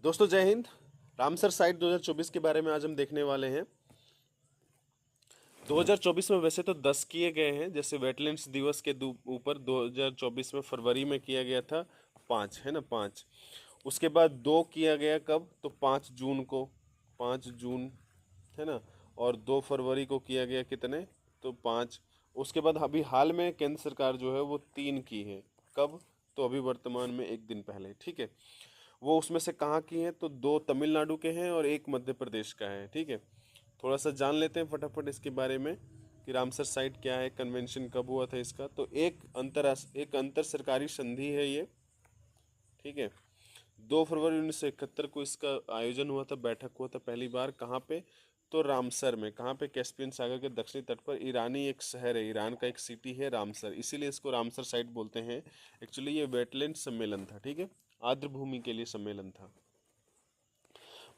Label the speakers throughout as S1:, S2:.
S1: दोस्तों जय Hind. Ramsar site 2024 के बारे में आज हम देखने वाले हैं। 2024 में वैसे तो 10 किए गए हैं, जैसे वेटलैंड्स दिवस के ऊपर 2024 में फरवरी में किया गया था 5, है ना 5। उसके बाद 2 किया गया कब, तो 5 जून को, 5 जून, है ना। और 2 फरवरी को किया गया कितने, तो 5। उसके बाद अभी हाल में केंद्र सरकार जो है वो 3 की है। कब, तो अभी वर्तमान में एक दिन पहले, ठीक है। वो उसमें से कहाँ की हैं, तो 2 तमिलनाडु के हैं और 1 मध्य प्रदेश का है, ठीक है। थोड़ा सा जान लेते हैं फटाफट इसके बारे में कि रामसर साइट क्या है, कन्वेंशन कब हुआ था इसका। तो एक अंतर सरकारी संधि है ये, ठीक है। 2 फरवरी 1971 को इसका आयोजन हुआ था, बैठक हुआ था पहली बार। कहाँ पे, तो रामसर में। कहाँ पे, कैस्पियन सागर के दक्षिणी तट पर। ईरानी एक शहर है, ईरान का एक सिटी है रामसर, इसीलिए इसको रामसर साइट बोलते हैं। एक्चुअली ये वेटलैंड सम्मेलन था, ठीक है, आर्द्र भूमि के लिए सम्मेलन था।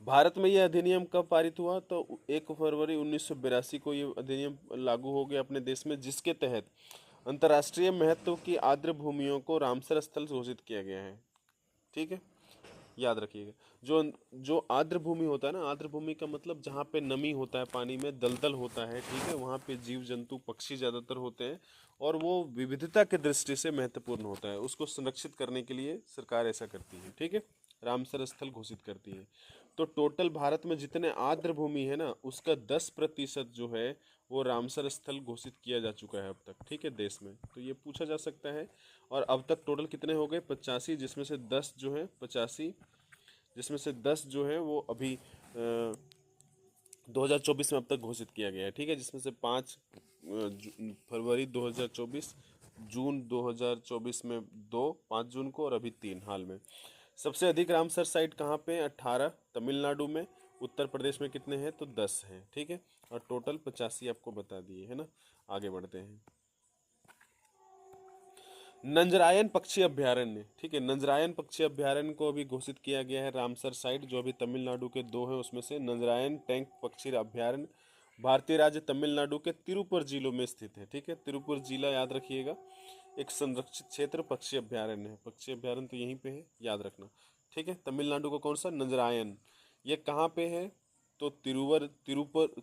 S1: भारत में यह अधिनियम कब पारित हुआ, तो 1 फरवरी 1982 को ये अधिनियम लागू हो गया अपने देश में, जिसके तहत अंतर्राष्ट्रीय महत्व की आर्द्र भूमियों को रामसर स्थल घोषित किया गया है, ठीक है। याद रखिएगा, जो जो आर्द्र भूमि होता है ना, आर्द्र भूमि का मतलब जहाँ पे नमी होता है, पानी में दलदल होता है, ठीक है, वहाँ पे जीव जंतु पक्षी ज़्यादातर होते हैं और वो विविधता की दृष्टि से महत्वपूर्ण होता है। उसको संरक्षित करने के लिए सरकार ऐसा करती है, ठीक है, रामसर स्थल घोषित करती है। तो टोटल भारत में जितने आर्द्र भूमि है ना, उसका 10% जो है वो रामसर स्थल घोषित किया जा चुका है अब तक, ठीक है, देश में। तो ये पूछा जा सकता है। और अब तक टोटल कितने हो गए, 85, जिसमें से 10 जो है 85, जिसमें से 10 जो है वो अभी 2024 में अब तक घोषित किया गया है, ठीक है। जिसमें से 5 फरवरी 2024, जून 2024 में 2, 5 जून को, और अभी 3 हाल में। सबसे अधिक रामसर साइट कहाँ पे है, 18 तमिलनाडु में। उत्तर प्रदेश में कितने हैं, तो 10 हैं, ठीक है। और टोटल 85 आपको बता दिए, है ना। आगे बढ़ते हैं। नंजरायन पक्षी अभयारण्य, ठीक है, नंजरायन पक्षी अभयारण्य को अभी घोषित किया गया है रामसर साइट, जो अभी तमिलनाडु के 2 हैं उसमें से। नंजरायन टैंक पक्षी अभयारण्य भारतीय राज्य तमिलनाडु के तिरुपुर जिलों में स्थित है, ठीक है। तिरुपुर जिला याद रखिएगा। एक संरक्षित क्षेत्र पक्षी अभयारण्य है, पक्षी अभयारण्य तो यहीं पे है, याद रखना, ठीक है। तमिलनाडु का कौन सा, नंजरायन। ये कहाँ पे है, तो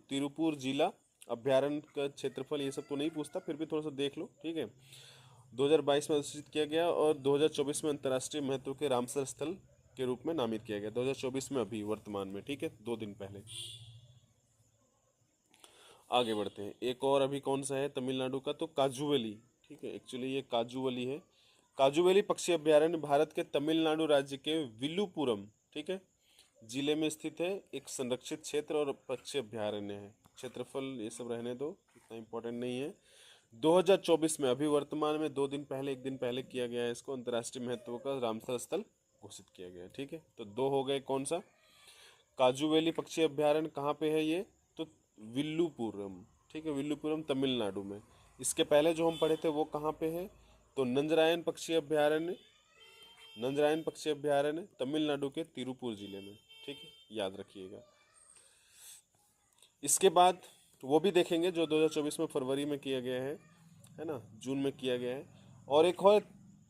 S1: तिरुपुर जिला। अभयारण्य का क्षेत्रफल ये सब तो नहीं पूछता, फिर भी थोड़ा सा देख लो, ठीक है। 2022 में अधिसूचित किया गया और 2024 में अंतर्राष्ट्रीय महत्व के रामसर स्थल के रूप में नामित किया गया, 2024 में अभी वर्तमान में, ठीक है, 2 दिन पहले। आगे बढ़ते हैं। एक और अभी कौन सा है तमिलनाडु का, तो काजूवेली, ठीक है। एक्चुअली ये काजूवेली है। काजूवेली पक्षी अभयारण्य भारत के तमिलनाडु राज्य के विल्लुपुरम, ठीक है, जिले में स्थित है। एक संरक्षित क्षेत्र और पक्षी अभयारण्य है। क्षेत्रफल ये सब रहने दो, इतना इम्पोर्टेंट नहीं है। 2024 में अभी वर्तमान में 2 दिन पहले, एक दिन पहले किया गया है इसको, अंतर्राष्ट्रीय महत्व का रामसर स्थल घोषित किया गया है, ठीक है। तो 2 हो गए, कौन सा, काजूवेली पक्षी अभयारण्य कहाँ पे है ये, तो विल्लुपुरम, ठीक है, विल्लुपुरम तमिलनाडु में। इसके पहले जो हम पढ़े थे वो कहाँ पे है, तो नंजरायन पक्षी अभयारण्य, नंजरायन पक्षी अभयारण्य तमिलनाडु के तिरुपुर जिले में, ठीक है, याद रखिएगा। इसके बाद वो भी देखेंगे जो 2024 में फरवरी में किया गया है ना, जून में किया गया है। और एक और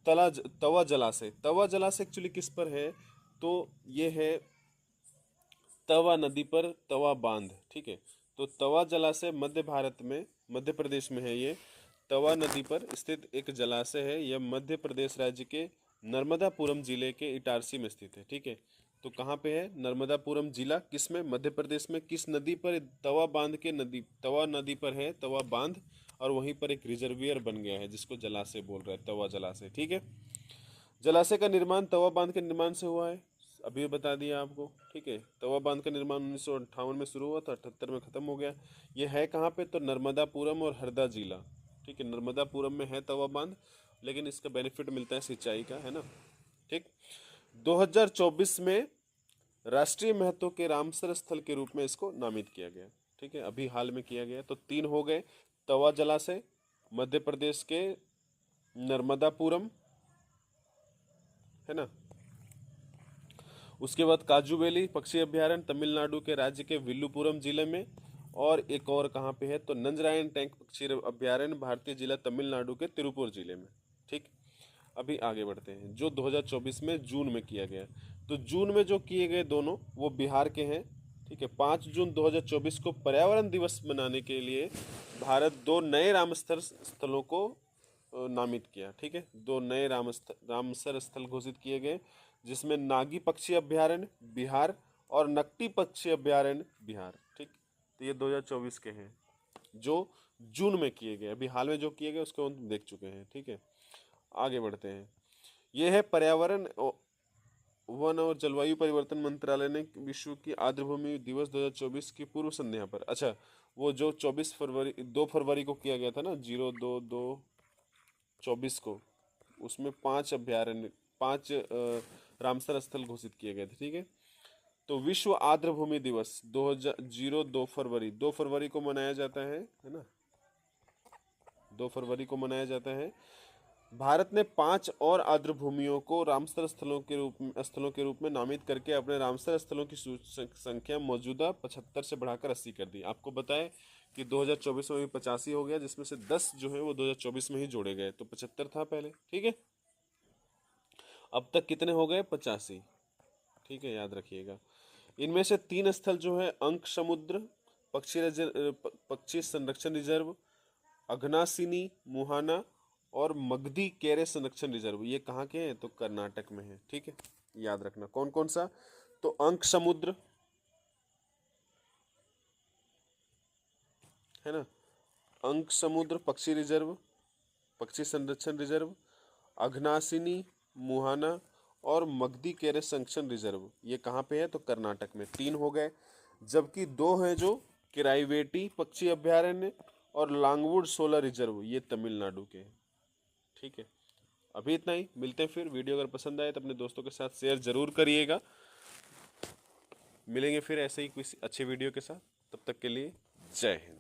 S1: तवा जलाशय। तवा जलाशय एक्चुअली किस पर है, तो ये है तवा नदी पर, तवा बांध, ठीक है। तो तवा जलाशय मध्य भारत में, मध्य प्रदेश में है ये। तवा नदी पर स्थित एक जलाशय है, यह मध्य प्रदेश राज्य के नर्मदापुरम जिले के इटारसी में स्थित है, ठीक है। तो कहाँ पे है, नर्मदापुरम जिला, किस में, मध्य प्रदेश में। किस नदी पर, तवा बांध के नदी, तवा नदी पर है तवा बांध, और वहीं पर एक रिजर्वियर बन गया है जिसको जलाशय बोल रहा है, तवा जलाशय, ठीक है। जलाशय का निर्माण तवा बांध के निर्माण से हुआ है, अभी बता दिया आपको, ठीक है। तवा बांध का निर्माण 1958 में शुरू हुआ था, 78 में ख़त्म हो गया। ये है कहाँ पे, तो नर्मदापुरम और हरदा जिला, ठीक है। नर्मदापुरम में है तवा बांध, लेकिन इसका बेनिफिट मिलता है सिंचाई का, है ना, ठीक। 2024 में राष्ट्रीय महत्व के रामसर स्थल के रूप में इसको नामित किया गया, ठीक है, अभी हाल में किया गया। तो 3 हो गए, तवा जलाशय मध्य प्रदेश के नर्मदापुरम, है ना। उसके बाद काजूवेली पक्षी अभयारण्य तमिलनाडु के राज्य के विल्लुपुरम जिले में। और एक और कहाँ पे है, तो नंजरायन टैंक पक्षी अभयारण्य भारतीय जिला तमिलनाडु के तिरुपुर जिले में, ठीक। अभी आगे बढ़ते हैं, जो 2024 में जून में किया गया। तो जून में जो किए गए दोनों वो बिहार के हैं, ठीक है। 5 जून 2024 को पर्यावरण दिवस मनाने के लिए भारत 2 नए रामसर स्थलों को नामित किया, ठीक है। 2 नए रामसर स्थल घोषित किए गए, जिसमें नागी पक्षी अभ्यारण्य बिहार और नकटी पक्षी अभ्यारण्य बिहार, ठीक। तो ये 2024 के हैं जो जून में किए गए। अभी हाल में जो किए गए उसको हम देख चुके हैं, ठीक है। आगे बढ़ते हैं। ये है पर्यावरण वन और जलवायु परिवर्तन मंत्रालय ने विश्व की आर्द्रभूमि दिवस 2024 की पूर्व संध्या पर, अच्छा वो जो 2 फरवरी को किया गया था ना, 0-2-24 को, उसमें 5 अभ्यारण्य 5 रामसर स्थल घोषित किए गए थे, ठीक है। तो विश्व आर्द्रभूमि दिवस 2 फरवरी को मनाया जाता है ना, 2 फरवरी को मनाया जाता है। भारत ने 5 और आर्द्रभूमियों को रामसर स्थलों के रूप में नामित करके अपने रामसर स्थलों की संख्या मौजूदा 75 से बढ़ाकर 80 कर दी। आपको बताएं कि 2024 में भी 85 हो गया, जिसमें से 10 जो है वो 2024 में ही जोड़े गए, तो 75 था पहले, ठीक है। अब तक कितने हो गए? 85, ठीक है, याद रखिएगा। इनमें से 3 स्थल जो है अंक समुद्र पक्षी संरक्षण रिजर्व, अघनासिनी मुहाना और मगधी केरे संरक्षण रिजर्व, ये कहाँ के हैं? तो कर्नाटक में है, ठीक है, याद रखना। कौन कौन सा? तो अंक समुद्र है ना, अंक समुद्र पक्षी रिजर्व, पक्षी संरक्षण रिजर्व, अघनासिनी मुहाना और मगधी केरे संरक्षण रिजर्व, ये कहाँ पे है? तो कर्नाटक में। 3 हो गए, जबकि 2 हैं जो किराईवेटी पक्षी अभ्यारण्य और लांगवुड सोलर रिजर्व, ये तमिलनाडु के हैं, ठीक है। अभी इतना ही, मिलते हैं फिर। वीडियो अगर पसंद आए तो अपने दोस्तों के साथ शेयर जरूर करिएगा। मिलेंगे फिर ऐसे ही किसी अच्छे वीडियो के साथ, तब तक के लिए जय हिंद।